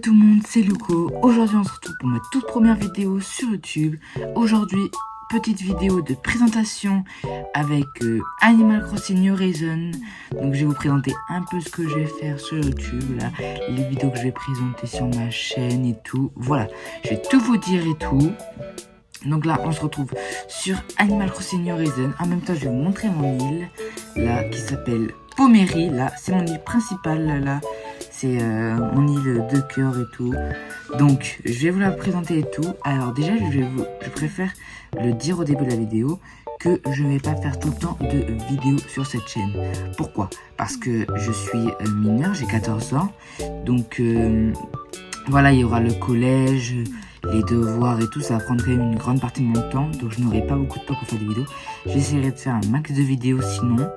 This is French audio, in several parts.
Tout le monde, c'est Luco. Aujourd'hui, on se retrouve pour ma toute première vidéo sur YouTube. Aujourd'hui, petite vidéo de présentation avec Animal Crossing New Horizons. Donc, je vais vous présenter un peu ce que je vais faire sur YouTube, là, les vidéos que je vais présenter sur ma chaîne et tout. Voilà, je vais tout vous dire et tout. Donc là, on se retrouve sur Animal Crossing New Horizons. En même temps, je vais vous montrer mon île, là, qui s'appelle Pomérie. Là, c'est mon île principale, là. C'est mon île de cœur et tout. Donc, je vais vous la présenter et tout. Alors déjà, je préfère le dire au début de la vidéo que je ne vais pas faire tout le temps de vidéos sur cette chaîne. Pourquoi? Parce que je suis mineur, j'ai 14 ans. Donc, voilà, il y aura le collège, les devoirs et tout. Ça va prendre quand même une grande partie de mon temps. Donc, je n'aurai pas beaucoup de temps pour faire des vidéos. J'essaierai de faire un max de vidéos sinon.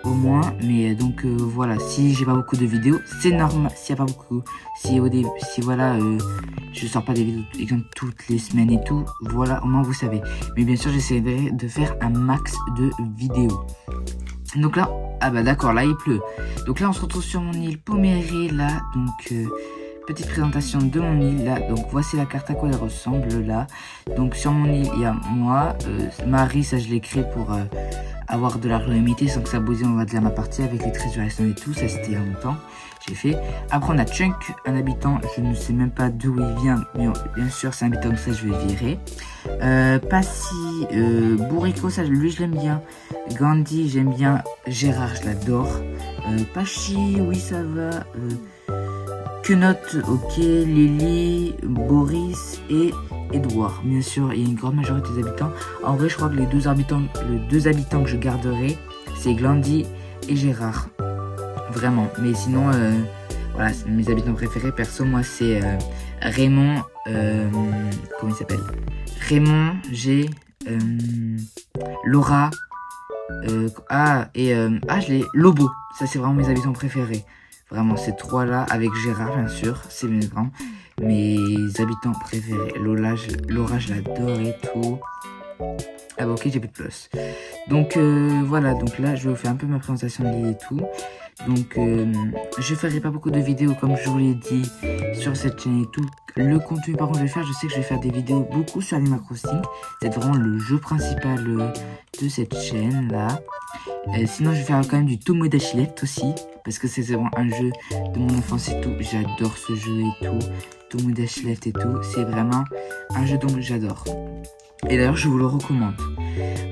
Au moins, mais donc voilà, si j'ai pas beaucoup de vidéos, c'est normal. S'il n'y a pas beaucoup, si voilà, je sors pas des vidéos exemple toutes les semaines et tout, voilà, au moins vous savez. Mais bien sûr, j'essaierai de faire un max de vidéos. Donc là, ah bah d'accord, là il pleut. Donc là, on se retrouve sur mon île Pomérie, là, donc petite présentation de mon île, là. Donc voici la carte à quoi elle ressemble, là. Donc sur mon île, il y a moi, Marie, ça je l'ai créé pour avoir de l'argent limité sans que ça bousille, on va dire ma partie avec les trésors et tout, ça c'était il y a longtemps, j'ai fait. Après on a Chunk, un habitant, je ne sais même pas d'où il vient, mais bien sûr c'est un habitant, ça je vais virer. Passy, Bourrico, ça lui je l'aime bien. Gandhi, j'aime bien. Gérard, je l'adore. Pachi, oui ça va. Quenotte, ok. Lily, Boris et Edouard. Bien sûr, il y a une grande majorité des habitants. En vrai, je crois que les deux habitants que je garderai, c'est Glandy et Gérard. Vraiment. Mais sinon, voilà, c'est mes habitants préférés. Perso, moi, c'est Raymond. Comment il s'appelle? Raymond, G. Laura. Je l'ai. Lobo. Ça, c'est vraiment mes habitants préférés. Vraiment, ces trois-là, avec Gérard, bien sûr. C'est vraiment mes habitants préférés. Laura, je l'adore et tout. Ah bah ok, j'ai plus de place. Donc voilà, donc là je vais vous faire un peu ma présentation de l'île et tout. Donc je ferai pas beaucoup de vidéos comme je vous l'ai dit sur cette chaîne et tout. Le contenu par contre je vais faire, je sais que je vais faire des vidéos beaucoup sur Animal Crossing. C'est vraiment le jeu principal de cette chaîne là. Sinon je vais faire quand même du Tomodachi Left aussi. Parce que c'est vraiment un jeu de mon enfance et tout. J'adore ce jeu et tout. Tomodachi Left et tout. C'est vraiment un jeu dont j'adore. Et d'ailleurs, je vous le recommande.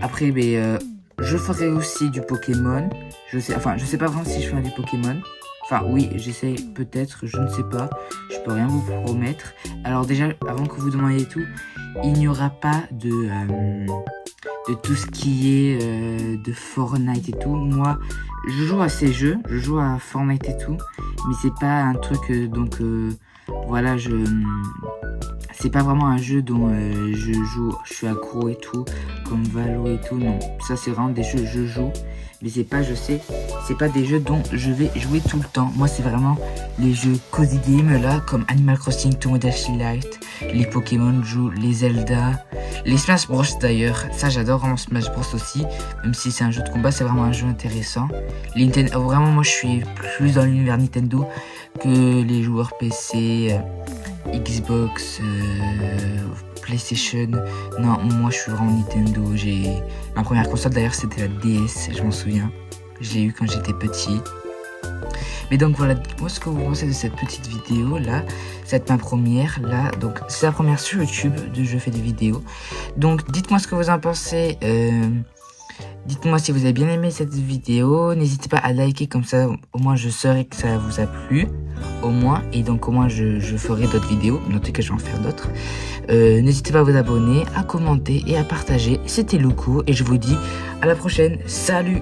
Après, je ferai aussi du Pokémon. Je sais pas vraiment si je ferai du Pokémon. Enfin, oui, j'essaie peut-être, je ne sais pas. Je peux rien vous promettre. Alors déjà, avant que vous demandiez tout, il n'y aura pas de tout ce qui est de Fortnite et tout. Moi, je joue à ces jeux, je joue à Fortnite et tout, mais c'est pas un truc voilà, c'est pas vraiment un jeu dont je suis accro et tout, comme Valo et tout, non. Ça c'est vraiment des jeux je joue, mais c'est pas des jeux dont je vais jouer tout le temps. Moi c'est vraiment les jeux cozy game là, comme Animal Crossing, Tomodachi Light, les Pokémon, je joue les Zelda, les Smash Bros d'ailleurs, ça j'adore vraiment Smash Bros aussi, même si c'est un jeu de combat, c'est vraiment un jeu intéressant. Vraiment moi je suis plus dans l'univers Nintendo que les joueurs PC, Xbox, PlayStation. Non, moi je suis vraiment Nintendo. Ma première console d'ailleurs c'était la DS, je m'en souviens. Je l'ai eu quand j'étais petit. Mais donc voilà, dites-moi ce que vous pensez de cette petite vidéo là. C'est ma première là, donc c'est la première sur YouTube de je fais des vidéos. Donc dites-moi ce que vous en pensez. Dites-moi si vous avez bien aimé cette vidéo. N'hésitez pas à liker, comme ça au moins je saurai que ça vous a plu. Au moins, et donc au moins je ferai d'autres vidéos. Notez que je vais en faire d'autres. N'hésitez pas à vous abonner, à commenter et à partager. C'était Luco et je vous dis à la prochaine. Salut!